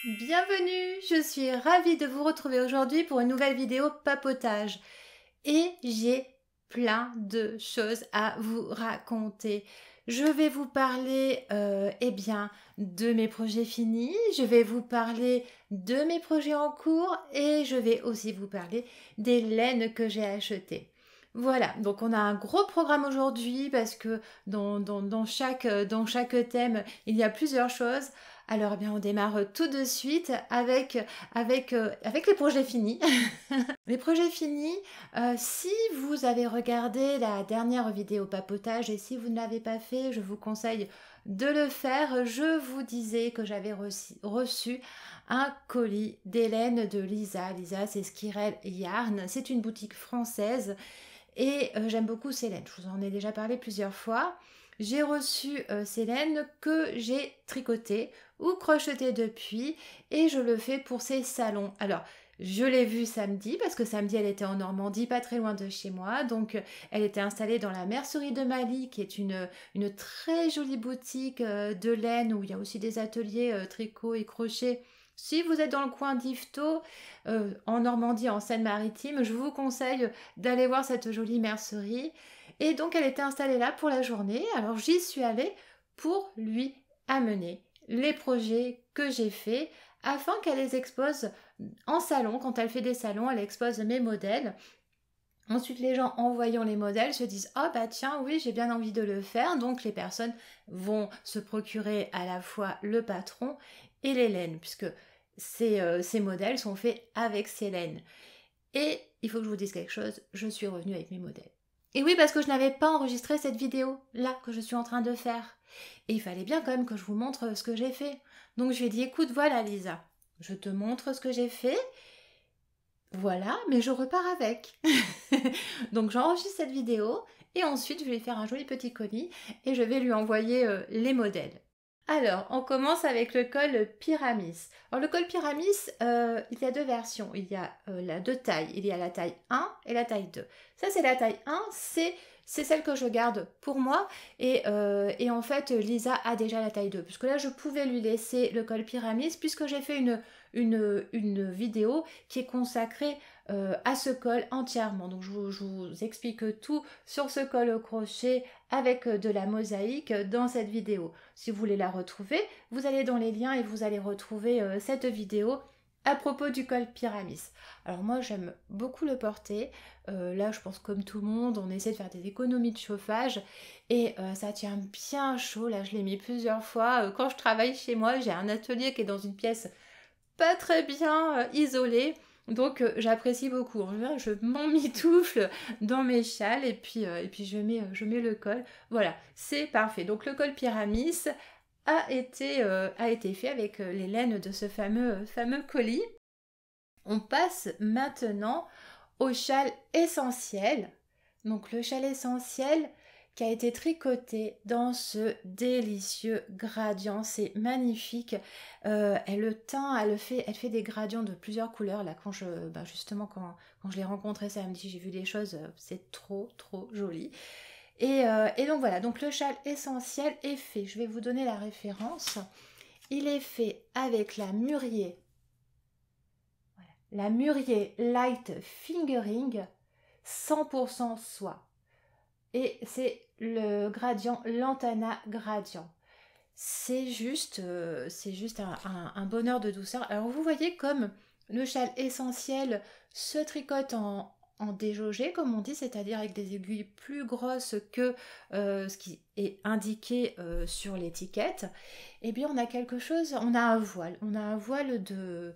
Bienvenue, je suis ravie de vous retrouver aujourd'hui pour une nouvelle vidéo papotage. Et j'ai plein de choses à vous raconter. Je vais vous parler de mes projets finis, je vais vous parler de mes projets en cours et je vais aussi vous parler des laines que j'ai achetées. Voilà, donc on a un gros programme aujourd'hui parce que dans chaque thème, il y a plusieurs choses. Alors, eh bien, on démarre tout de suite avec les projets finis. Les projets finis, si vous avez regardé la dernière vidéo papotage et si vous ne l'avez pas fait, je vous conseille de le faire. Je vous disais que j'avais reçu un colis d'Hélène de Lisa. Lisa, c'est Skirel Yarn. C'est une boutique française et j'aime beaucoup ces laines. Je vous en ai déjà parlé plusieurs fois. J'ai reçu ces laines que j'ai tricotées ou crochetées depuis et je le fais pour ces salons. Alors, je l'ai vue samedi parce que samedi elle était en Normandie, pas très loin de chez moi. Donc elle était installée dans la mercerie de Mali, qui est une très jolie boutique de laine où il y a aussi des ateliers tricot et crochet. Si vous êtes dans le coin d'Yvetot, en Normandie, en Seine-Maritime, je vous conseille d'aller voir cette jolie mercerie. Et donc elle était installée là pour la journée. Alors j'y suis allée pour lui amener les projets que j'ai faits afin qu'elle les expose en salon. Quand elle fait des salons, elle expose mes modèles. Ensuite, les gens, en voyant les modèles, se disent « Oh bah tiens, oui, j'ai bien envie de le faire ». Donc les personnes vont se procurer à la fois le patron et les laines, puisque ces modèles sont faits avec ces laines. Et il faut que je vous dise quelque chose, je suis revenue avec mes modèles. Et oui, parce que je n'avais pas enregistré cette vidéo là que je suis en train de faire. Et il fallait bien quand même que je vous montre ce que j'ai fait. Donc je lui ai dit, écoute, voilà Lisa, je te montre ce que j'ai fait. Voilà, mais je repars avec. Donc j'enregistre cette vidéo et ensuite je vais lui faire un joli petit colis et je vais lui envoyer les modèles. Alors, on commence avec le col Pyramis. Alors, le col Pyramis, il y a deux versions. Il y a la deux tailles. Il y a la taille 1 et la taille 2. Ça, c'est la taille 1. C'est celle que je garde pour moi. Et en fait, Lisa a déjà la taille 2. Puisque là, je pouvais lui laisser le col Pyramis puisque j'ai fait une vidéo qui est consacrée à ce col entièrement. Donc, je vous explique tout sur ce col au crochet avec de la mosaïque dans cette vidéo. Si vous voulez la retrouver, vous allez dans les liens et vous allez retrouver cette vidéo à propos du col Pyramis. Alors moi j'aime beaucoup le porter, là je pense comme tout le monde, on essaie de faire des économies de chauffage et ça tient bien chaud, là je l'ai mis plusieurs fois. Quand je travaille chez moi, j'ai un atelier qui est dans une pièce pas très bien isolée. Donc j'apprécie beaucoup. Je m'emmitoufle dans mes châles et puis je mets le col. Voilà, c'est parfait. Donc le col Pyramis a été fait avec les laines de ce fameux colis. On passe maintenant au châle essentiel. Donc le châle essentiel qui a été tricoté dans ce délicieux gradient. C'est magnifique. Elle le teint, elle fait des gradients de plusieurs couleurs. Là, quand je l'ai rencontré samedi, j'ai vu des choses, c'est trop joli. Et donc voilà, donc le châle essentiel est fait. Je vais vous donner la référence. Il est fait avec la Murier. Voilà, la Murier Light Fingering 100% soie. Et c'est le gradient Lantana Gradient. C'est juste un bonheur de douceur. Alors vous voyez comme le châle essentiel se tricote en déjaugé, comme on dit, c'est-à-dire avec des aiguilles plus grosses que ce qui est indiqué sur l'étiquette. Eh bien, on a quelque chose, on a un voile de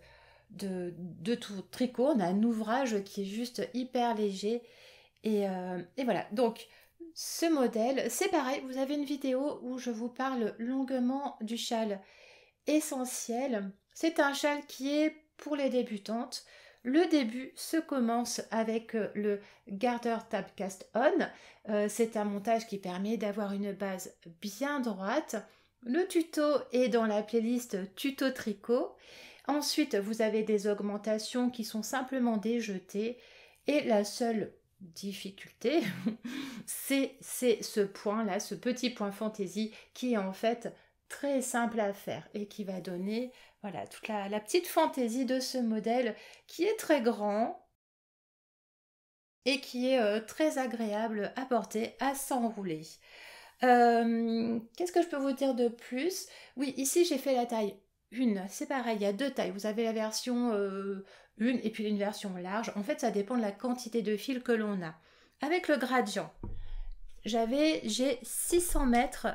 tout tricot, on a un ouvrage qui est juste hyper léger. Et voilà, donc ce modèle, c'est pareil, vous avez une vidéo où je vous parle longuement du châle essentiel. C'est un châle qui est pour les débutantes. Le début se commence avec le Garter Tab Cast On. C'est un montage qui permet d'avoir une base bien droite. Le tuto est dans la playlist Tuto Tricot. Ensuite, vous avez des augmentations qui sont simplement des jetés. Et la seule difficulté, c'est ce point-là, ce petit point fantaisie qui est en fait très simple à faire et qui va donner voilà, toute la petite fantaisie de ce modèle qui est très grand et qui est très agréable à porter, à s'enrouler. Qu'est-ce que je peux vous dire de plus? Oui, ici j'ai fait la taille 1, c'est pareil, il y a 2 tailles. Vous avez la version 1 et puis une version large. En fait, ça dépend de la quantité de fil que l'on a. Avec le gradient, j'ai 600 mètres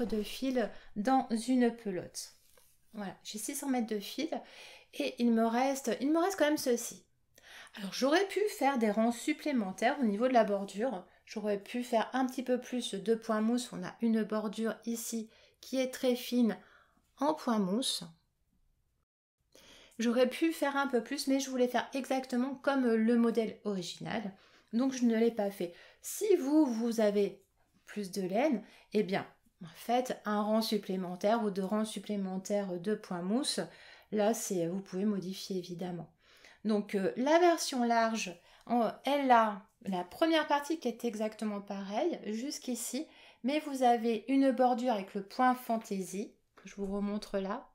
de fil dans une pelote. Voilà, j'ai 600 mètres de fil et il me reste quand même ceci. Alors j'aurais pu faire des rangs supplémentaires au niveau de la bordure. J'aurais pu faire un petit peu plus de point mousse. On a une bordure ici qui est très fine en point mousse. J'aurais pu faire un peu plus, mais je voulais faire exactement comme le modèle original. Donc je ne l'ai pas fait. Si vous avez plus de laine, eh bien, faites un rang supplémentaire ou 2 rangs supplémentaires de point mousse. Là, vous pouvez modifier évidemment. Donc la version large, elle a la première partie qui est exactement pareille, jusqu'ici, mais vous avez une bordure avec le point fantaisie, que je vous remontre là,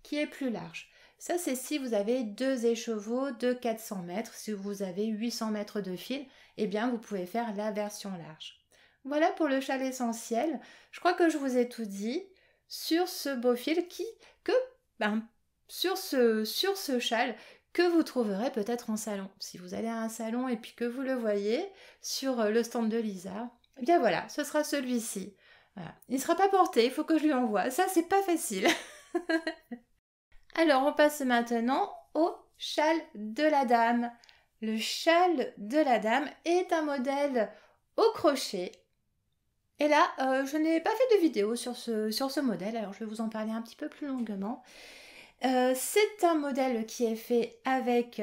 qui est plus large. Ça, c'est si vous avez 2 écheveaux de 400 mètres. Si vous avez 800 mètres de fil, eh bien, vous pouvez faire la version large. Voilà pour le châle essentiel. Je crois que je vous ai tout dit sur ce beau fil sur ce châle que vous trouverez peut-être en salon. Si vous allez à un salon et puis que vous le voyez sur le stand de Lisa, eh bien voilà, ce sera celui-ci. Voilà. Il ne sera pas porté, il faut que je lui envoie. Ça, c'est pas facile. Alors, on passe maintenant au châle de la dame. Le châle de la dame est un modèle au crochet. Et là, je n'ai pas fait de vidéo sur ce modèle, alors je vais vous en parler un petit peu plus longuement. C'est un modèle qui est fait avec...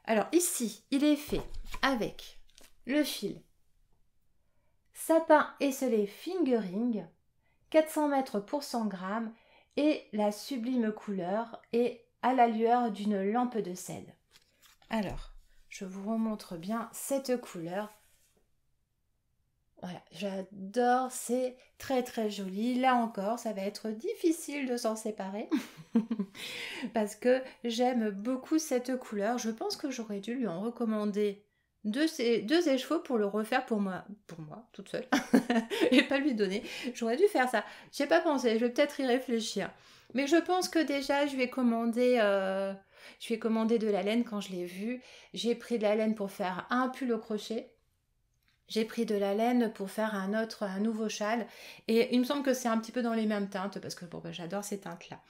Alors ici, il est fait avec le fil sapin esselé fingering, 400 mètres pour 100 grammes et la sublime couleur et à la lueur d'une lampe de sel. Alors, je vous remontre bien cette couleur. Voilà, j'adore, c'est très très joli. Là encore, ça va être difficile de s'en séparer parce que j'aime beaucoup cette couleur. Je pense que j'aurais dû lui en recommander deux écheveaux pour le refaire pour moi toute seule et pas lui donner. J'aurais dû faire ça. J'ai pas pensé, je vais peut-être y réfléchir. Mais je pense que déjà je vais commander de la laine quand je l'ai vu. J'ai pris de la laine pour faire un pull au crochet. J'ai pris de la laine pour faire un nouveau châle. Et il me semble que c'est un petit peu dans les mêmes teintes parce que j'adore ces teintes-là.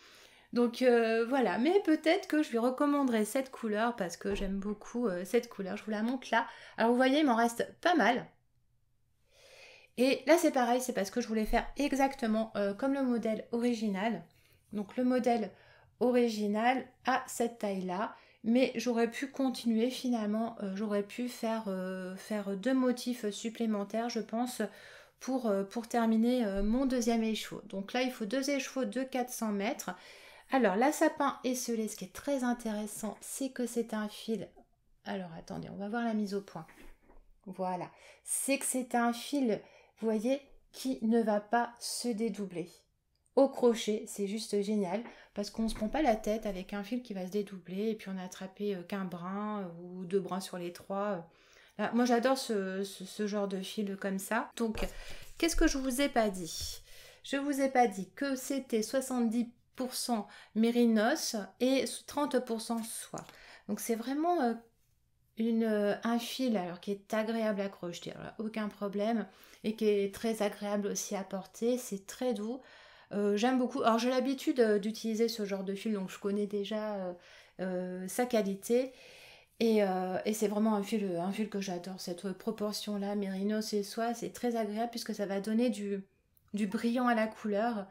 Donc voilà, mais peut-être que je lui recommanderais cette couleur parce que j'aime beaucoup cette couleur. Je vous la montre là. Alors vous voyez, il m'en reste pas mal. Et là c'est pareil, c'est parce que je voulais faire exactement comme le modèle original. Donc le modèle original a cette taille-là. Mais j'aurais pu continuer finalement, j'aurais pu faire 2 motifs supplémentaires, je pense, pour terminer mon deuxième écheveau. Donc là, il faut 2 écheveaux de 400 mètres. Alors, la sapin esselé, ce qui est très intéressant, c'est que c'est un fil... Alors, attendez, on va voir la mise au point. Voilà. C'est que c'est un fil, vous voyez, qui ne va pas se dédoubler. Au crochet, c'est juste génial parce qu'on ne se prend pas la tête avec un fil qui va se dédoubler et puis on a attrapé qu'un brin ou 2 brins sur les 3. Là, moi, j'adore ce genre de fil comme ça. Donc, qu'est-ce que je vous ai pas dit? Je vous ai pas dit que c'était 70% mérinos et 30% soie. Donc, c'est vraiment un fil alors qui est agréable à crocheter. Alors, aucun problème et qui est très agréable aussi à porter. C'est très doux. J'aime beaucoup. Alors j'ai l'habitude d'utiliser ce genre de fil, donc je connais déjà sa qualité. Et c'est vraiment un fil que j'adore. Cette proportion-là, mérinos et soie, c'est très agréable puisque ça va donner du brillant à la couleur.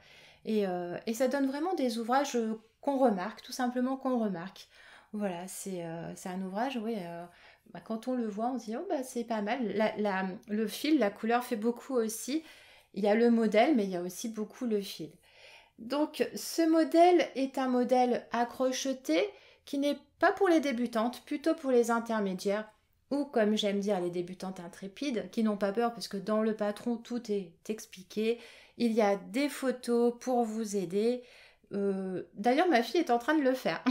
Et ça donne vraiment des ouvrages qu'on remarque, tout simplement qu'on remarque. Voilà, c'est un ouvrage, oui. Quand on le voit, on se dit, oh, c'est pas mal. Le fil, la couleur fait beaucoup aussi. Il y a le modèle, mais il y a aussi beaucoup le fil. Donc, ce modèle est un modèle à crocheter qui n'est pas pour les débutantes, plutôt pour les intermédiaires. ou comme j'aime dire les débutantes intrépides, qui n'ont pas peur parce que dans le patron tout est expliqué. Il y a des photos pour vous aider. D'ailleurs ma fille est en train de le faire.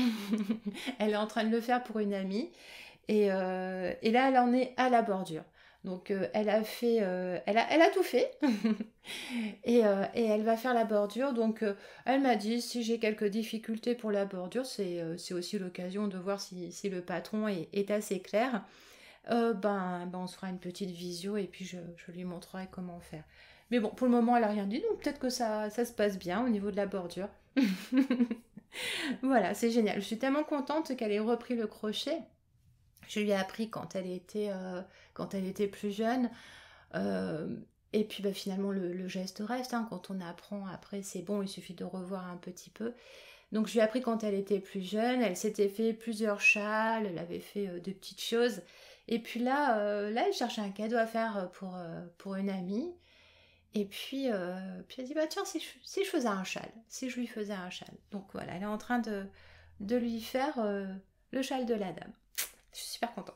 Elle est en train de le faire pour une amie. Et là elle en est à la bordure. Donc elle a fait, elle a tout fait. Et elle va faire la bordure. Donc elle m'a dit si j'ai quelques difficultés pour la bordure, c'est aussi l'occasion de voir si le patron est assez clair. On se fera une petite visio et puis je lui montrerai comment faire. Mais bon, pour le moment, elle a rien dit, donc peut-être que ça se passe bien au niveau de la bordure. Voilà, c'est génial. Je suis tellement contente qu'elle ait repris le crochet. Je lui ai appris quand elle était plus jeune. Et puis finalement, le geste reste. Hein. Quand on apprend, après, c'est bon, il suffit de revoir un petit peu. Donc je lui ai appris quand elle était plus jeune. Elle s'était fait plusieurs châles, elle avait fait de petites choses. Et puis là, elle cherchait un cadeau à faire pour une amie. Et puis elle dit, bah tiens, si je faisais un châle, si je lui faisais un châle. Donc voilà, elle est en train de lui faire le châle de la dame. Je suis super contente.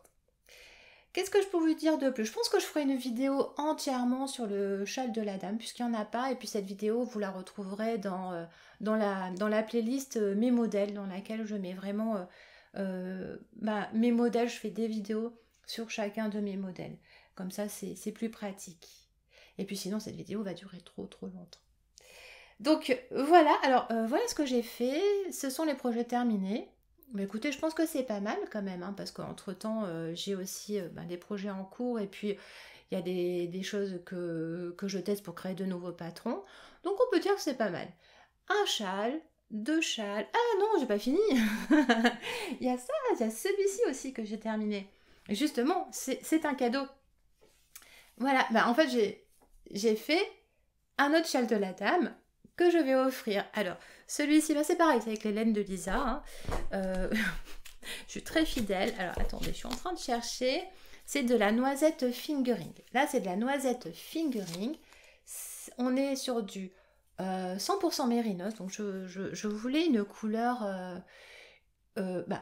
Qu'est-ce que je peux vous dire de plus? Je pense que je ferai une vidéo entièrement sur le châle de la dame, puisqu'il n'y en a pas. Et puis cette vidéo, vous la retrouverez dans la playlist Mes modèles, dans laquelle je mets vraiment mes modèles. Je fais des vidéos sur chacun de mes modèles. Comme ça, c'est plus pratique. Et puis sinon, cette vidéo va durer trop longtemps. Donc voilà, alors voilà ce que j'ai fait. Ce sont les projets terminés. Mais écoutez, je pense que c'est pas mal quand même, hein, parce qu'entre-temps, j'ai aussi des projets en cours et puis il y a des choses que je teste pour créer de nouveaux patrons. Donc on peut dire que c'est pas mal. Un châle, 2 châles. Ah non, j'ai pas fini. Il y a ça, il y a celui-ci aussi que j'ai terminé. Et justement, c'est un cadeau. Voilà, en fait, j'ai fait un autre châle de la dame que je vais offrir. Alors, celui-ci, c'est pareil, c'est avec les laines de Lisa. Hein. Je suis très fidèle. Alors, attendez, je suis en train de chercher. C'est de la noisette fingering. Là, c'est de la noisette fingering. On est sur du 100% mérinos. Donc, je voulais une couleur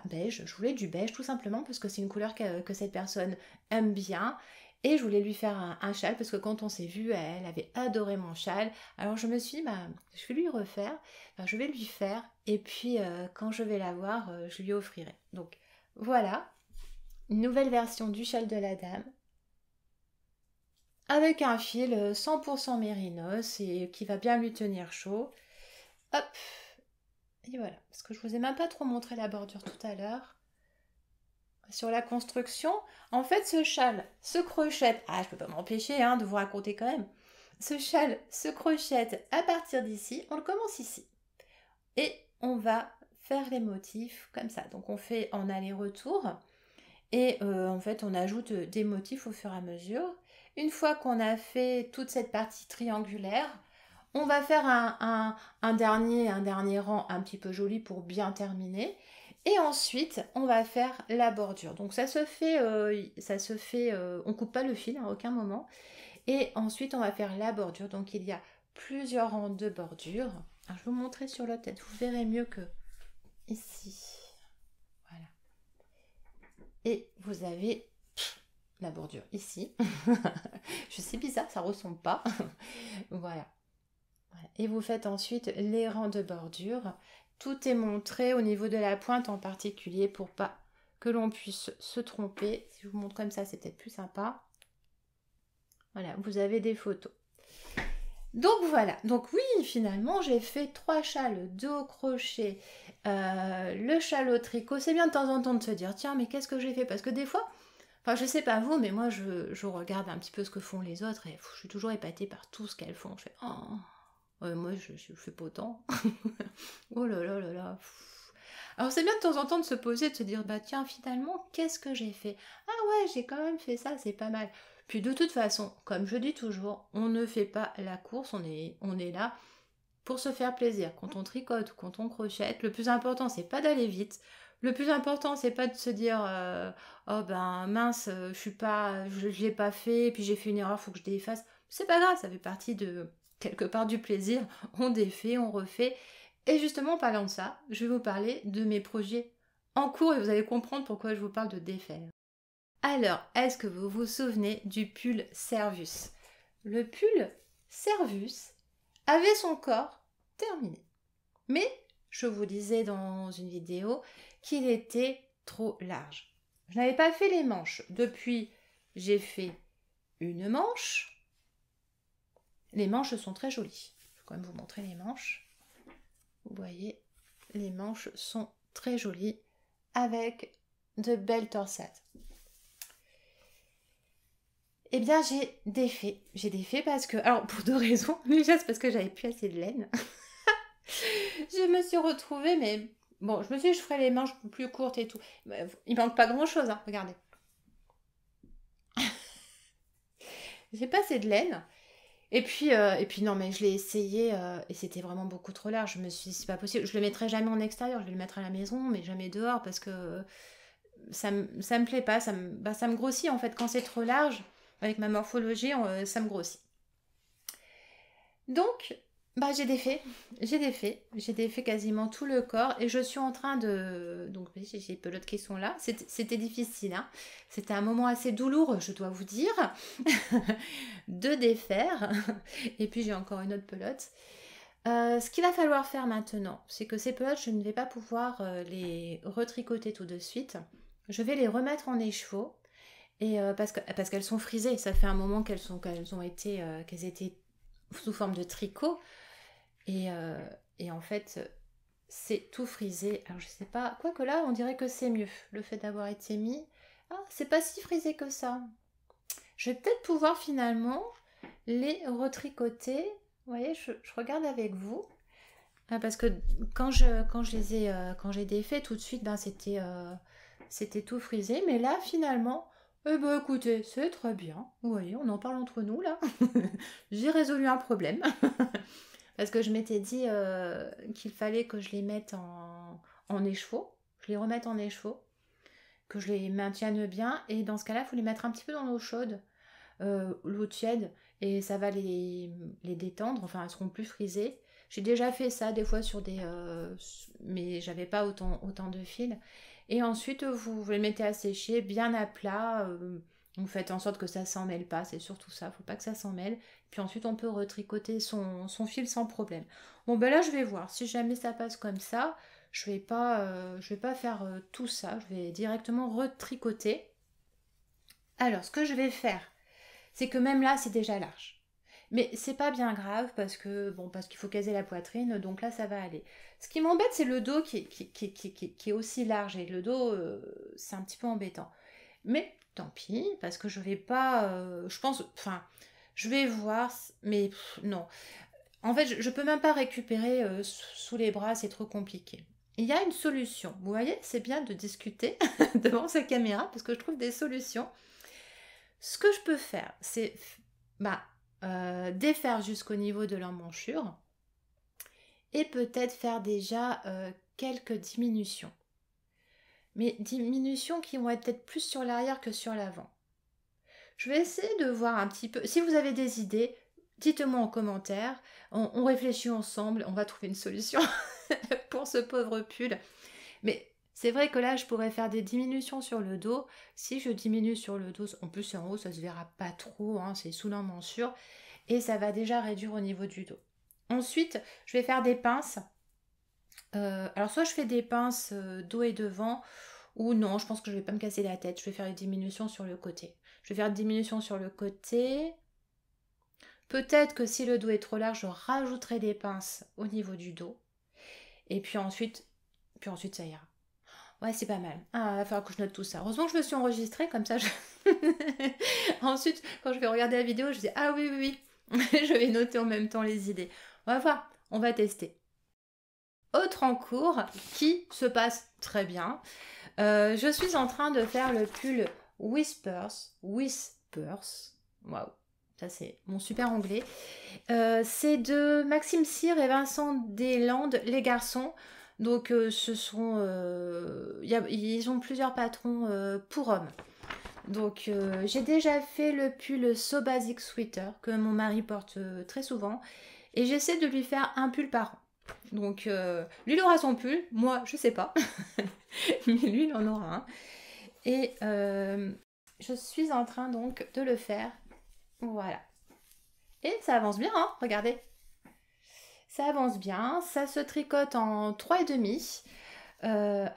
beige. Je voulais du beige, tout simplement, parce que c'est une couleur que cette personne aime bien. Et je voulais lui faire un châle parce que quand on s'est vu, elle avait adoré mon châle. Alors je me suis dit, je vais lui refaire, je vais lui faire et puis quand je vais la voir, je lui offrirai. Donc voilà, une nouvelle version du châle de la dame avec un fil 100% mérinos et qui va bien lui tenir chaud. Hop, et voilà, parce que je vous ai même pas trop montré la bordure tout à l'heure. Sur la construction, en fait ce châle se crochette, je peux pas m'empêcher de vous raconter quand même, ce châle se crochette à partir d'ici, on le commence ici, et on va faire les motifs comme ça, donc on fait en aller-retour, et en fait on ajoute des motifs au fur et à mesure. Une fois qu'on a fait toute cette partie triangulaire, on va faire un dernier rang un petit peu joli pour bien terminer. Et ensuite, on va faire la bordure. Donc ça se fait, on coupe pas le fil à aucun moment. Et ensuite, on va faire la bordure. Donc il y a plusieurs rangs de bordure. Alors, je vais vous montrer sur la tête, vous verrez mieux que ici. Voilà. Et vous avez la bordure ici. Je sais bizarre, ça ressemble pas. Voilà. Et vous faites ensuite les rangs de bordure. Tout est montré au niveau de la pointe en particulier pour pas que l'on puisse se tromper. Si je vous montre comme ça, c'est peut-être plus sympa. Voilà, vous avez des photos. Donc voilà, donc oui, finalement, j'ai fait 3 châles de au crochet, le châle au tricot. C'est bien de temps en temps de se dire, tiens, mais qu'est-ce que j'ai fait? Parce que des fois, je sais pas vous, mais moi, je regarde un petit peu ce que font les autres et je suis toujours épatée par tout ce qu'elles font. Je fais, moi, je fais pas autant. Oh là là là là. Alors c'est bien de temps en temps de se poser, de se dire, tiens, finalement, qu'est-ce que j'ai fait? Ah ouais, j'ai quand même fait ça, c'est pas mal. Puis de toute façon, comme je dis toujours, on ne fait pas la course, on est là pour se faire plaisir. Quand on tricote ou quand on crochette, le plus important, c'est pas d'aller vite. Le plus important, c'est pas de se dire, oh mince, je l'ai pas fait, puis j'ai fait une erreur, faut que je défasse. C'est pas grave, ça fait partie de quelque part du plaisir. On défait, on refait. Et justement, en parlant de ça, je vais vous parler de mes projets en cours et vous allez comprendre pourquoi je vous parle de défaire. Alors, est-ce que vous vous souvenez du pull Servus? Le pull Servus avait son corps terminé. Mais je vous disais dans une vidéo qu'il était trop large. Je n'avais pas fait les manches. Depuis, j'ai fait une manche. Les manches sont très jolies. Je vais quand même vous montrer les manches. Vous voyez, les manches sont très jolies avec de belles torsades. Eh bien, j'ai défait. J'ai défait parce que... Alors, pour deux raisons. Déjà, c'est parce que j'avais plus assez de laine. Je me suis retrouvée, mais... Bon, je me suis dit, je ferai les manches plus courtes et tout. Il manque pas grand-chose, hein. Regardez. J'ai pas assez de laine. Et puis non, mais je l'ai essayé et c'était vraiment beaucoup trop large. Je me suis dit, c'est pas possible. Je le mettrai jamais en extérieur. Je vais le mettre à la maison, mais jamais dehors parce que ça me plaît pas. Ça me grossit, en fait. Quand c'est trop large, avec ma morphologie, ça me grossit. Donc, j'ai défait quasiment tout le corps et je suis en train de... Donc, j'ai les pelotes qui sont là. C'était difficile, hein. C'était un moment assez douloureux, je dois vous dire, de défaire. Et puis, j'ai encore une autre pelote. Ce qu'il va falloir faire maintenant, c'est que ces pelotes, je ne vais pas pouvoir les retricoter tout de suite. Je vais les remettre en écheveau. Et parce qu'elles sont frisées, ça fait un moment qu'elles étaient sous forme de tricot. Et en fait, c'est tout frisé. Alors je sais pas, quoique là, on dirait que c'est mieux, le fait d'avoir été mis. Ah, c'est pas si frisé que ça. Je vais peut-être pouvoir finalement les retricoter. Vous voyez, je regarde avec vous. Parce que quand j'ai défait tout de suite, c'était tout frisé. Mais là, finalement... Eh ben écoutez, c'est très bien. Vous voyez, on en parle entre nous là. J'ai résolu un problème. Parce que je m'étais dit qu'il fallait que je les mette en écheveau. Je les remette en écheveau. Que je les maintienne bien. Et dans ce cas-là, il faut les mettre un petit peu dans l'eau chaude. L'eau tiède. Et ça va les détendre. Enfin, elles seront plus frisées. J'ai déjà fait ça des fois sur des... mais j'avais pas autant de fils. Et ensuite, vous les mettez à sécher bien à plat. Vous faites en sorte que ça s'en mêle pas. C'est surtout ça. Faut pas que ça s'en mêle. Puis ensuite, on peut retricoter son fil sans problème. Bon, ben là, je vais voir. Si jamais ça passe comme ça, je vais pas faire tout ça. Je vais directement retricoter. Alors, ce que je vais faire, c'est que même là, c'est déjà large. Mais c'est pas bien grave parce qu'il faut caser la poitrine, donc là ça va aller. Ce qui m'embête, c'est le dos qui est aussi large et le dos, c'est un petit peu embêtant. Mais tant pis, parce que je vais pas, je vais voir, mais non. En fait, je peux même pas récupérer sous les bras, c'est trop compliqué. Il y a une solution. Vous voyez, c'est bien de discuter devant sa caméra parce que je trouve des solutions. Ce que je peux faire, c'est défaire jusqu'au niveau de l'emmanchure et peut-être faire déjà quelques diminutions. Mais diminutions qui vont être peut-être plus sur l'arrière que sur l'avant. Je vais essayer de voir un petit peu. Si vous avez des idées, dites-moi en commentaire. On réfléchit ensemble, on va trouver une solution pour ce pauvre pull. Mais c'est vrai que là, je pourrais faire des diminutions sur le dos. Si je diminue sur le dos, en plus en haut, ça se verra pas trop, hein, c'est sous l'emmanchure. Et ça va déjà réduire au niveau du dos. Ensuite, je vais faire des pinces. Alors soit je fais des pinces dos et devant, ou non, je pense que je vais pas me casser la tête. Je vais faire une diminution sur le côté. Je vais faire une diminution sur le côté. Peut-être que si le dos est trop large, je rajouterai des pinces au niveau du dos. Et puis ensuite ça ira. Ouais, c'est pas mal. Ah, il va falloir que je note tout ça. Heureusement que je me suis enregistrée, comme ça ensuite, quand je vais regarder la vidéo, je dis ah oui. Je vais noter en même temps les idées. On va voir, on va tester. Autre en cours qui se passe très bien. Je suis en train de faire le pull Whispers. Waouh, ça c'est mon super anglais. C'est de Maxime Cyr et Vincent Deslandes, les garçons. Donc ils ont plusieurs patrons pour hommes. Donc j'ai déjà fait le pull So Basic Sweater que mon mari porte très souvent. Et j'essaie de lui faire un pull par an. Donc lui il aura son pull, moi je sais pas. Mais lui il en aura un. Et je suis en train donc de le faire. Voilà. Et ça avance bien, hein, regardez. Ça avance bien, ça se tricote en 3,5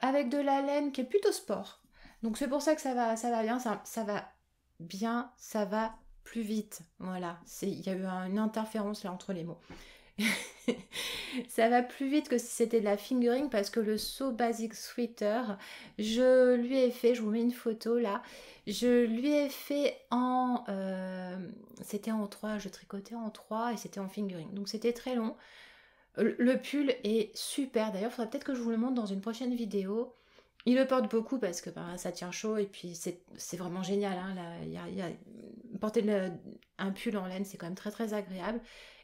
avec de la laine qui est plutôt sport. Donc c'est pour ça que ça va bien, ça va bien, ça va plus vite. Voilà, il y a eu une interférence là entre les mots. Ça va plus vite que si c'était de la fingering parce que le So Basic Sweater, je lui ai fait, je vous mets une photo là, je lui ai fait en... c'était en 3, je tricotais en 3 et c'était en fingering. Donc c'était très long. Le pull est super, d'ailleurs il faudrait peut-être que je vous le montre dans une prochaine vidéo. Il le porte beaucoup parce que ça tient chaud et puis c'est vraiment génial. Hein, porter un pull en laine, c'est quand même très très agréable.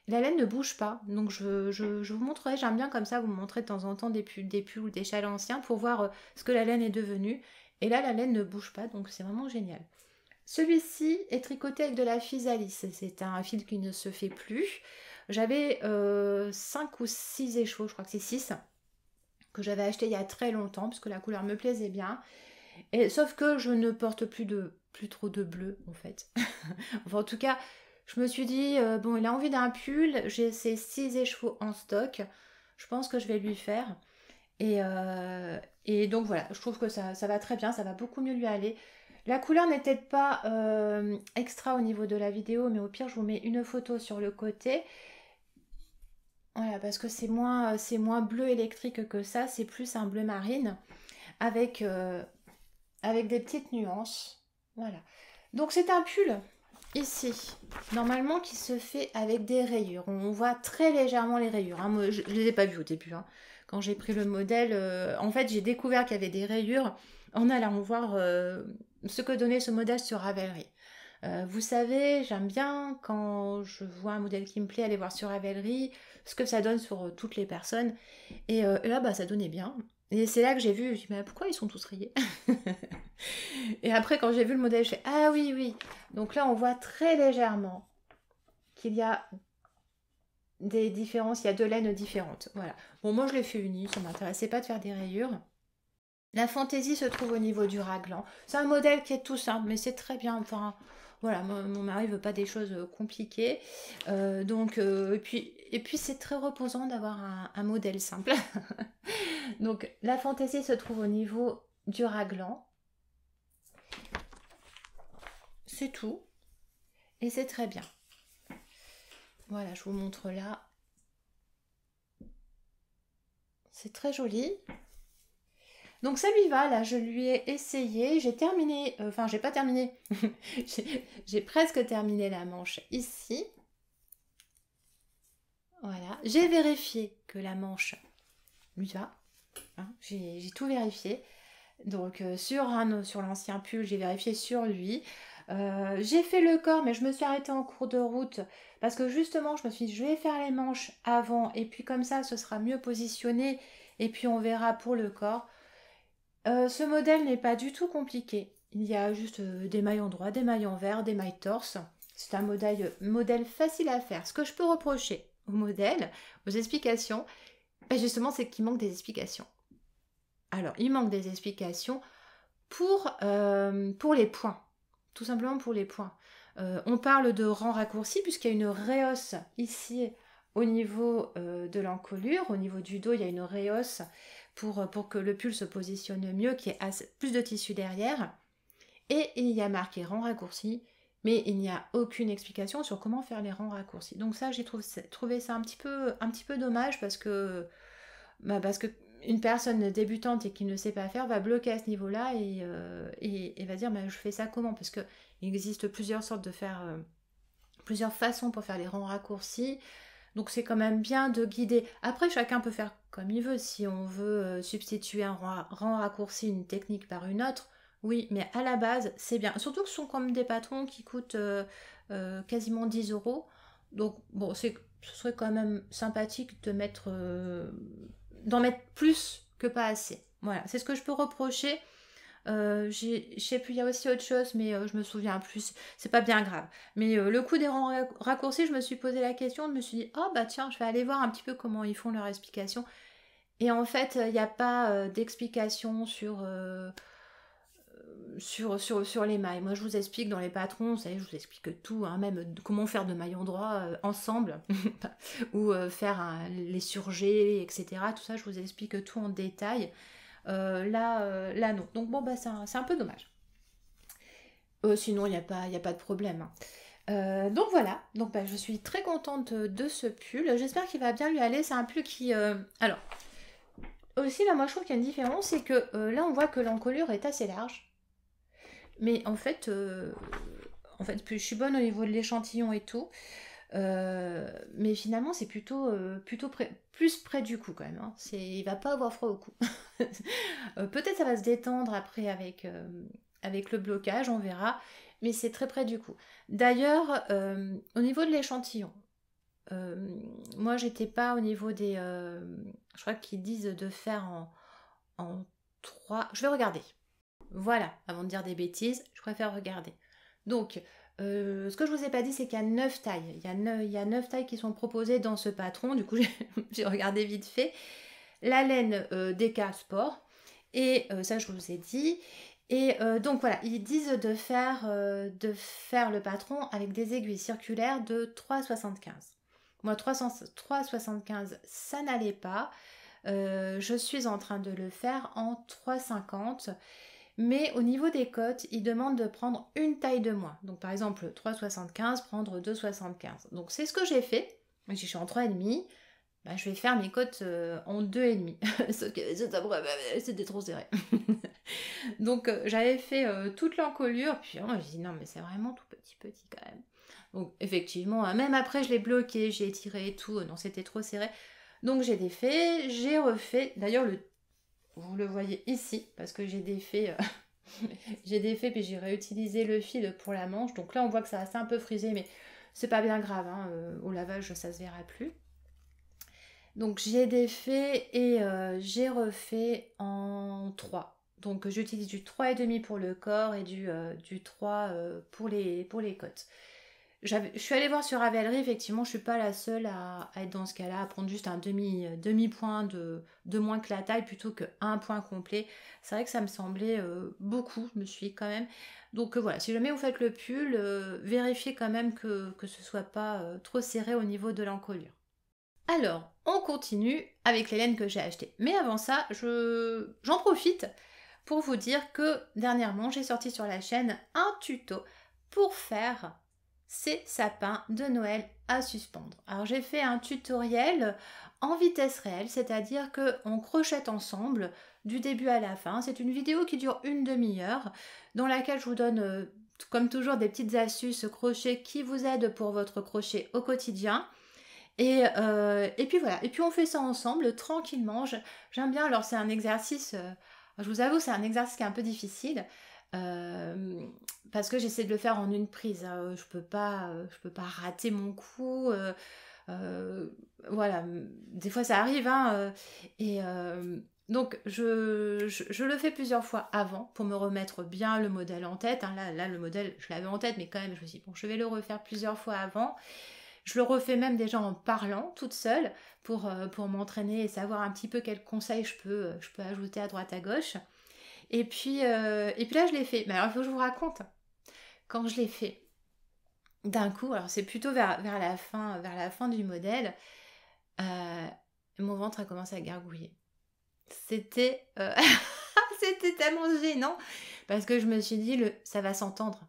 La laine ne bouge pas, donc je vous montrerai, j'aime bien comme ça vous montrer de temps en temps des pulls ou des châles anciens pour voir ce que la laine est devenue. Et là, la laine ne bouge pas, donc c'est vraiment génial. Celui-ci est tricoté avec de la physalis, c'est un fil qui ne se fait plus. J'avais 5 ou 6 écheveaux, je crois que c'est 6, que j'avais acheté il y a très longtemps, parce que la couleur me plaisait bien. Et, sauf que je ne porte plus trop de bleu, en fait. Enfin, en tout cas, je me suis dit, bon, il a envie d'un pull, j'ai ces 6 écheveaux en stock, je pense que je vais lui faire. Et donc voilà, je trouve que ça va très bien, ça va beaucoup mieux lui aller. La couleur n'était pas extra au niveau de la vidéo, mais au pire, je vous mets une photo sur le côté. Voilà, parce que c'est moins bleu électrique que ça, c'est plus un bleu marine avec, avec des petites nuances. Voilà. Donc c'est un pull ici, normalement qui se fait avec des rayures. On voit très légèrement les rayures. Hein. Moi, je ne les ai pas vues au début. Hein. Quand j'ai pris le modèle, en fait j'ai découvert qu'il y avait des rayures en allant voir ce que donnait ce modèle sur Ravelry. Vous savez, j'aime bien quand je vois un modèle qui me plaît aller voir sur Ravelry ce que ça donne sur toutes les personnes. Et là, bah, ça donnait bien. Et c'est là que j'ai vu, je me suis dit, mais pourquoi ils sont tous rayés? Et après, quand j'ai vu le modèle, je fais, ah oui, oui. Donc là, on voit très légèrement qu'il y a des différences, il y a deux laines différentes. Voilà. Bon, moi, je l'ai fait uni, ça ne m'intéressait pas de faire des rayures. La fantaisie se trouve au niveau du raglan. C'est un modèle qui est tout simple, mais c'est très bien. Enfin, voilà, mon mari veut pas des choses compliquées. Et puis c'est très reposant d'avoir un modèle simple. Donc, la fantaisie se trouve au niveau du raglan. C'est tout. Et c'est très bien. Voilà, je vous montre là. C'est très joli. Donc ça lui va, là je lui ai essayé, j'ai terminé, enfin j'ai pas terminé, j'ai presque terminé la manche ici. Voilà, j'ai vérifié que la manche lui va, hein, j'ai tout vérifié. Donc sur l'ancien pull, j'ai vérifié sur lui. J'ai fait le corps, mais je me suis arrêtée en cours de route parce que justement, je me suis dit, je vais faire les manches avant et puis comme ça, ce sera mieux positionné et puis on verra pour le corps. Ce modèle n'est pas du tout compliqué. Il y a juste des mailles en droit, des mailles en vert, des mailles torse. C'est un modèle facile à faire. Ce que je peux reprocher au modèle, aux explications, ben justement, c'est qu'il manque des explications. Alors, il manque des explications pour les points. Tout simplement pour les points. On parle de rang raccourci puisqu'il y a une rehausse ici au niveau de l'encolure. Au niveau du dos, il y a une rehausse pour que le pull se positionne mieux, qu'il y ait plus de tissu derrière. Et il y a marqué rang raccourci, mais il n'y a aucune explication sur comment faire les rangs raccourcis. Donc ça, j'ai trouvé ça un petit peu dommage parce que une personne débutante et qui ne sait pas faire va bloquer à ce niveau-là et va dire je fais ça comment? Parce qu'il existe plusieurs sortes de faire, plusieurs façons pour faire les rangs raccourcis. Donc c'est quand même bien de guider. Après, chacun peut faire comme il veut. Si on veut substituer un rang raccourci, une technique par une autre, oui, mais à la base, c'est bien. Surtout que ce sont comme des patrons qui coûtent quasiment 10 euros. Donc bon, ce serait quand même sympathique d'en mettre plus que pas assez. Voilà, c'est ce que je peux reprocher. Je sais plus, il y a aussi autre chose, mais je me souviens plus, c'est pas bien grave. Mais le coup des rangs raccourcis, je me suis posé la question, je me suis dit, oh bah tiens, je vais aller voir un petit peu comment ils font leur explication. Et en fait, il n'y a pas d'explication sur les mailles. Moi, je vous explique dans les patrons, vous savez, je vous explique tout, hein, même comment faire de mailles endroit ensemble, ou les surgés, etc. Tout ça, je vous explique tout en détail. Là, non. Donc bon, bah, c'est un peu dommage. Sinon, il n'y a pas de problème, hein. Donc voilà, donc bah, je suis très contente de ce pull. J'espère qu'il va bien lui aller. C'est un pull qui... Alors, aussi là, moi je trouve qu'il y a une différence, c'est que là on voit que l'encolure est assez large. Mais je suis bonne au niveau de l'échantillon et tout. Mais finalement, c'est plutôt plus près du cou quand même, hein. Il va pas avoir froid au cou. Peut-être ça va se détendre après avec le blocage, on verra. Mais c'est très près du cou. D'ailleurs, au niveau de l'échantillon, moi j'étais pas au niveau des... je crois qu'ils disent de faire en 3... Je vais regarder. Voilà, avant de dire des bêtises, je préfère regarder. Donc, ce que je vous ai pas dit, c'est qu'il y a 9 tailles. Il y a 9 tailles qui sont proposées dans ce patron. Du coup, j'ai regardé vite fait. La laine DK Sport. Et ça, je vous ai dit. Et donc voilà, ils disent de faire le patron avec des aiguilles circulaires de 3,75. Moi, 3,75, ça n'allait pas. Je suis en train de le faire en 3,50. Mais au niveau des cotes, ils demandent de prendre une taille de moins. Donc par exemple, 3,75, prendre 2,75. Donc c'est ce que j'ai fait. Je suis en 3,5. Bah, je vais faire mes cotes en 2,5. Sauf que c'était trop serré. Donc j'avais fait toute l'encolure. Puis moi j'ai dit non mais c'est vraiment tout petit quand même. Donc effectivement, même après je l'ai bloqué, j'ai étiré et tout. Non, c'était trop serré. Donc j'ai défait, j'ai refait. D'ailleurs, vous le voyez ici, parce que j'ai défait, puis j'ai réutilisé le fil pour la manche. Donc là, on voit que ça s'est un peu frisé, mais c'est pas bien grave, hein. Au lavage, ça se verra plus. Donc j'ai défait et j'ai refait en 3. Donc j'utilise du 3,5 pour le corps et du 3 pour les côtes. Je suis allée voir sur Ravelry, effectivement, je suis pas la seule à être dans ce cas-là, à prendre juste un demi-point de moins que la taille plutôt qu'un point complet. C'est vrai que ça me semblait beaucoup, je me suis dit quand même. Donc voilà, si jamais vous faites le pull, vérifiez quand même que ce soit pas trop serré au niveau de l'encolure. Alors, on continue avec les laines que j'ai achetées. Mais avant ça, j'en profite pour vous dire que dernièrement, j'ai sorti sur la chaîne un tuto pour faire ces sapins de Noël à suspendre. Alors j'ai fait un tutoriel en vitesse réelle, c'est-à-dire qu'on crochette ensemble du début à la fin. C'est une vidéo qui dure une demi-heure, dans laquelle je vous donne, comme toujours, des petites astuces crochet qui vous aident pour votre crochet au quotidien. Et puis voilà, et puis on fait ça ensemble, tranquillement. J'aime bien, alors c'est un exercice, je vous avoue, c'est un exercice qui est un peu difficile, parce que j'essaie de le faire en une prise, hein. Je peux pas rater mon coup, voilà, des fois ça arrive, hein, et donc je le fais plusieurs fois avant pour me remettre bien le modèle en tête, hein. Là le modèle je l'avais en tête, mais quand même je me suis dit bon, je vais le refaire plusieurs fois avant. Je le refais même déjà en parlant toute seule pour m'entraîner et savoir un petit peu quels conseils je peux ajouter à droite à gauche. Et puis là je l'ai fait. Mais alors il faut que je vous raconte. Quand je l'ai fait, d'un coup, alors c'est plutôt vers la fin du modèle, mon ventre a commencé à gargouiller. C'était c'était tellement gênant parce que je me suis dit ça va s'entendre.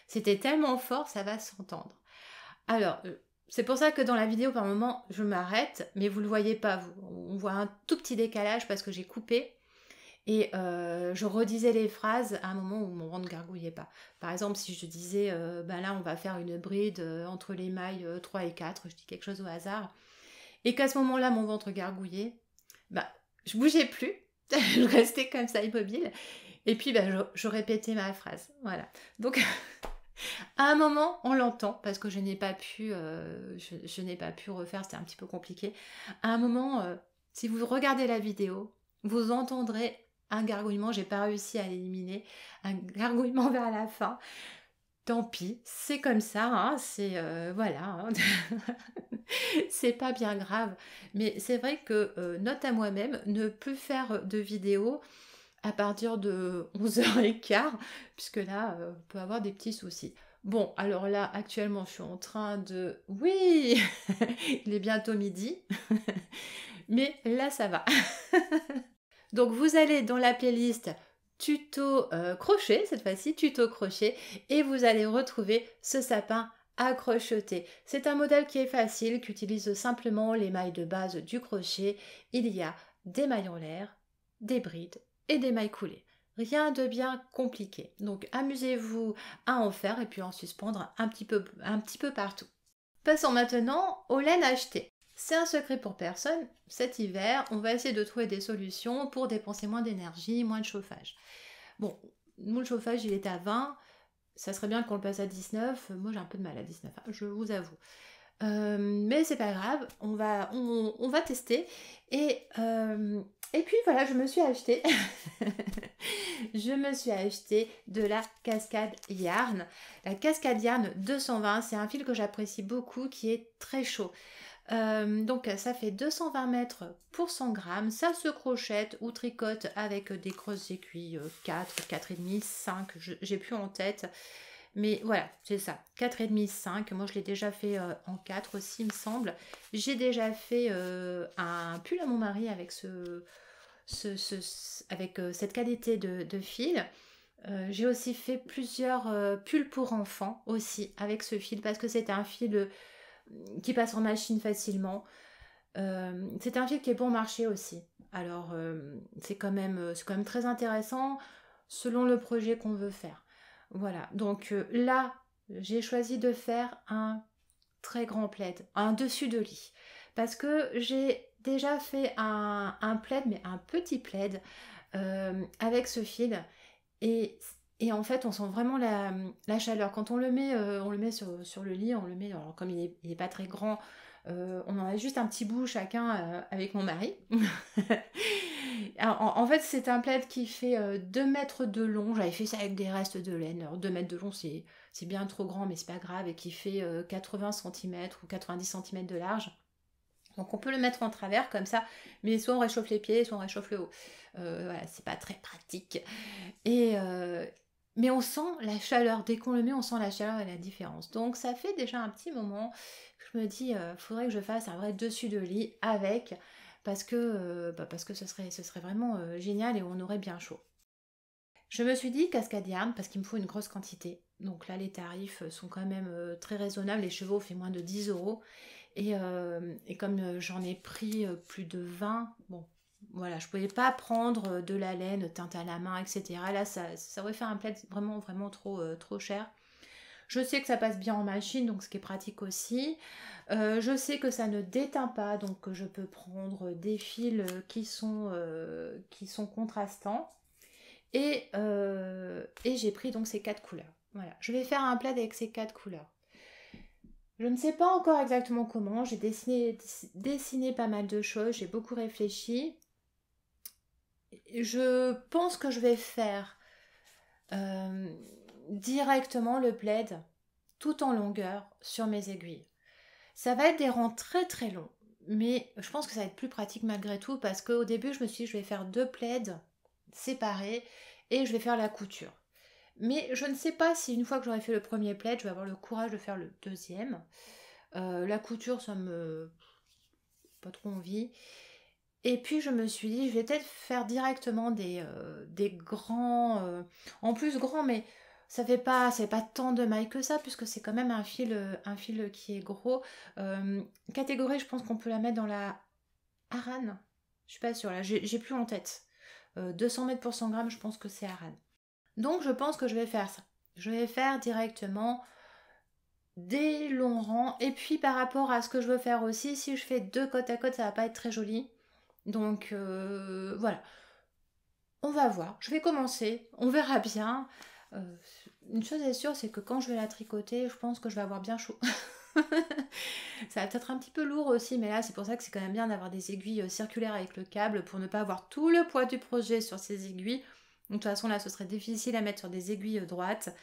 C'était tellement fort, ça va s'entendre. Alors, c'est pour ça que dans la vidéo, par moment, je m'arrête, mais vous ne le voyez pas, vous. On voit un tout petit décalage parce que j'ai coupé et je redisais les phrases à un moment où mon ventre ne gargouillait pas. Par exemple, si je disais, là, on va faire une bride entre les mailles 3 et 4, je dis quelque chose au hasard, et qu'à ce moment-là, mon ventre gargouillait, je bougeais plus, je restais comme ça immobile, et puis je répétais ma phrase. Voilà. Donc... À un moment, on l'entend parce que je n'ai pas pu refaire, c'était un petit peu compliqué. À un moment, si vous regardez la vidéo, vous entendrez un gargouillement, j'ai pas réussi à l'éliminer, un gargouillement vers la fin. Tant pis, c'est comme ça, hein, c'est voilà, hein. C'est pas bien grave. Mais c'est vrai que note à moi-même, ne plus faire de vidéos à partir de 11h15, puisque là, on peut avoir des petits soucis. Bon, alors là, actuellement, je suis en train de... Oui, il est bientôt midi, mais là, ça va. Donc, vous allez dans la playlist tuto crochet, cette fois-ci, tuto crochet, et vous allez retrouver ce sapin à crocheter. C'est un modèle qui est facile, qui utilise simplement les mailles de base du crochet. Il y a des mailles en l'air, des brides et des mailles coulées. Rien de bien compliqué. Donc amusez-vous à en faire et puis en suspendre un petit peu partout. Passons maintenant aux laines achetées. C'est un secret pour personne. Cet hiver, on va essayer de trouver des solutions pour dépenser moins d'énergie, moins de chauffage. Bon, nous le chauffage il est à 20. Ça serait bien qu'on le passe à 19. Moi j'ai un peu de mal à 19, hein, je vous avoue. Mais c'est pas grave, on va tester. Et puis voilà, je me suis acheté de la Cascade Yarn. La Cascade Yarn 220, c'est un fil que j'apprécie beaucoup, qui est très chaud. Donc ça fait 220 mètres pour 100 grammes, ça se crochette ou tricote avec des grosses aiguilles 4, 4,5, 5, j'ai plus en tête. Mais voilà, c'est ça, 4,5, 5. Moi, je l'ai déjà fait en 4 aussi, il me semble. J'ai déjà fait un pull à mon mari avec cette qualité de fil. J'ai aussi fait plusieurs pulls pour enfants aussi avec ce fil parce que c'est un fil qui passe en machine facilement. C'est un fil qui est bon marché aussi. Alors, c'est quand même très intéressant selon le projet qu'on veut faire. Voilà, donc là, j'ai choisi de faire un très grand plaid, un dessus de lit. Parce que j'ai déjà fait un plaid, mais un petit plaid, avec ce fil. Et, et en fait, on sent vraiment la chaleur. Quand on le met sur le lit, on le met, alors comme il est pas très grand, on en a juste un petit bout chacun avec mon mari. Alors, en fait, c'est un plaid qui fait 2 mètres de long. J'avais fait ça avec des restes de laine. Alors, 2 mètres de long, c'est bien trop grand, mais c'est pas grave. Et qui fait 80 cm ou 90 cm de large. Donc, on peut le mettre en travers comme ça. Mais soit on réchauffe les pieds, soit on réchauffe le haut. Voilà, c'est pas très pratique. Et, mais on sent la chaleur. Dès qu'on le met, on sent la chaleur et la différence. Donc, ça fait déjà un petit moment que je me dis, faudrait que je fasse un vrai dessus de lit avec parce que ce serait vraiment génial et on aurait bien chaud. Je me suis dit Cascade Yarn parce qu'il me faut une grosse quantité. Donc là, les tarifs sont quand même très raisonnables. Les chevaux fait moins de 10 euros. Et comme j'en ai pris plus de 20, bon, voilà, je pouvais pas prendre de la laine teinte à la main, etc. Là, ça aurait fait un plaid vraiment, vraiment trop cher. Je sais que ça passe bien en machine, donc ce qui est pratique aussi. Je sais que ça ne déteint pas, donc que je peux prendre des fils qui sont contrastants. Et j'ai pris donc ces 4 couleurs. Voilà, je vais faire un plaid avec ces 4 couleurs. Je ne sais pas encore exactement comment, j'ai dessiné pas mal de choses, j'ai beaucoup réfléchi. Je pense que je vais faire euh, directement le plaid tout en longueur sur mes aiguilles. Ça va être des rangs très très longs, mais je pense que ça va être plus pratique malgré tout parce qu'au début je me suis dit je vais faire 2 plaids séparés et je vais faire la couture. Mais je ne sais pas si une fois que j'aurai fait le premier plaid, je vais avoir le courage de faire le deuxième. La couture, ça me... pas trop envie. Et puis je me suis dit, je vais peut-être faire directement des grands... en plus grand, mais ça fait pas tant de mailles que ça, puisque c'est quand même un fil qui est gros. Catégorie, je pense qu'on peut la mettre dans la Aran. Je suis pas sûre, là, j'ai plus en tête. 200 mètres pour 100 grammes, je pense que c'est Aran. Donc je pense que je vais faire ça. Je vais faire directement des longs rangs. Et puis par rapport à ce que je veux faire aussi, si je fais 2 côte à côte, ça va pas être très joli. Donc voilà, on va voir. Je vais commencer, on verra bien. Une chose est sûre, c'est que quand je vais la tricoter, je pense que je vais avoir bien chaud. Ça va peut-être un petit peu lourd aussi, mais là c'est pour ça que c'est quand même bien d'avoir des aiguilles circulaires avec le câble pour ne pas avoir tout le poids du projet sur ces aiguilles. Donc, de toute façon là ce serait difficile à mettre sur des aiguilles droites.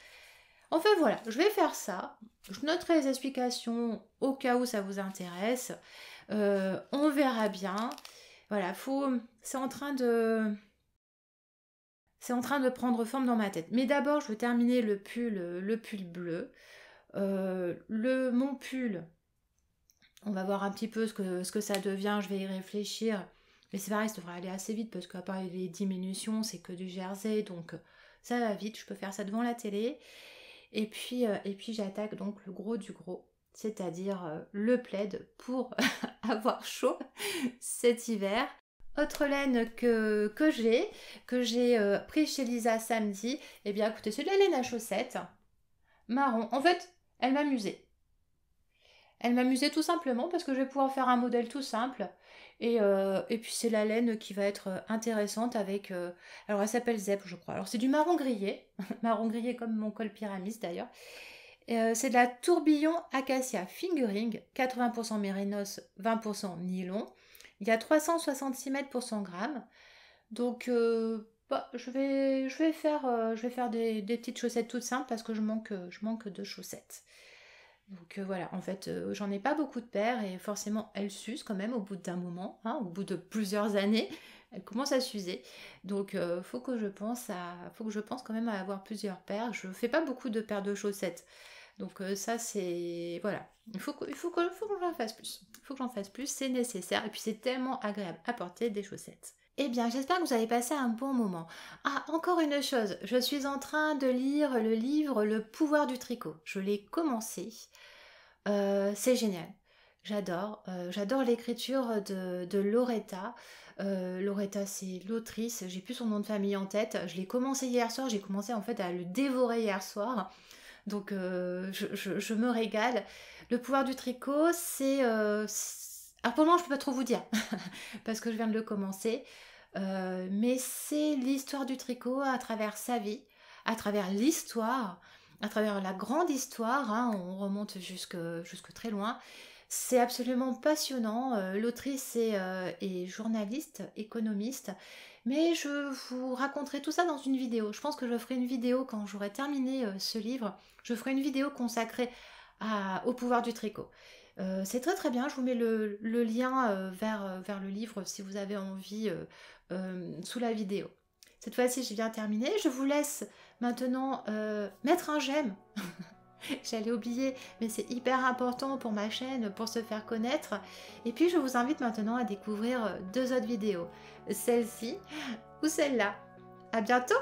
Enfin voilà, je vais faire ça. Je noterai les explications au cas où ça vous intéresse. On verra bien. Voilà, c'est en train C'est en train de prendre forme dans ma tête. Mais d'abord, je veux terminer le pull bleu. Mon pull, on va voir un petit peu ce que ça devient, je vais y réfléchir. Mais c'est pareil, ça devrait aller assez vite parce qu'à part les diminutions, c'est que du jersey, donc ça va vite, je peux faire ça devant la télé. Et puis j'attaque donc le gros du gros, c'est-à-dire le plaid pour avoir chaud cet hiver. Autre laine que j'ai pris chez Lisa samedi, eh bien écoutez, c'est de la laine à chaussettes, marron. En fait, elle m'amusait. Elle m'amusait tout simplement parce que je vais pouvoir faire un modèle tout simple. Et puis c'est la laine qui va être intéressante avec... alors elle s'appelle Zep, je crois. Alors c'est du marron grillé, marron grillé comme mon col pyramis d'ailleurs. C'est de la tourbillon acacia fingering, 80% mérinos, 20% nylon. Il y a 366 mètres pour 100 grammes. Donc je vais faire des petites chaussettes toutes simples parce que je manque de chaussettes. Donc voilà, en fait, j'en ai pas beaucoup de paires et forcément, elles s'usent quand même au bout d'un moment, hein, au bout de plusieurs années, elles commencent à s'user. Donc faut que je pense quand même à avoir plusieurs paires. Je fais pas beaucoup de paires de chaussettes. Donc ça c'est voilà, faut que j'en fasse plus. Il faut que j'en fasse plus, c'est nécessaire et puis c'est tellement agréable à porter des chaussettes. Eh bien, j'espère que vous avez passé un bon moment. Ah, encore une chose, je suis en train de lire le livre Le pouvoir du tricot. Je l'ai commencé. C'est génial. J'adore l'écriture de Loretta. Loretta, c'est l'autrice. J'ai plus son nom de famille en tête. Je l'ai commencé hier soir. J'ai commencé en fait à le dévorer hier soir. Donc, je me régale. Le pouvoir du tricot, alors pour le moment, je peux pas trop vous dire parce que je viens de le commencer. Mais c'est l'histoire du tricot à travers sa vie, à travers l'histoire, à travers la grande histoire, hein, on remonte jusque très loin. C'est absolument passionnant. L'autrice est journaliste, économiste, mais je vous raconterai tout ça dans une vidéo. Je pense que je ferai une vidéo quand j'aurai terminé ce livre. Je ferai une vidéo consacrée au pouvoir du tricot. C'est très très bien, je vous mets le lien vers le livre si vous avez envie sous la vidéo. Cette fois-ci, j'ai bien terminé. Je vous laisse maintenant mettre un j'aime. J'allais oublier, mais c'est hyper important pour ma chaîne, pour se faire connaître. Et puis, je vous invite maintenant à découvrir deux autres vidéos. Celle-ci ou celle-là. À bientôt!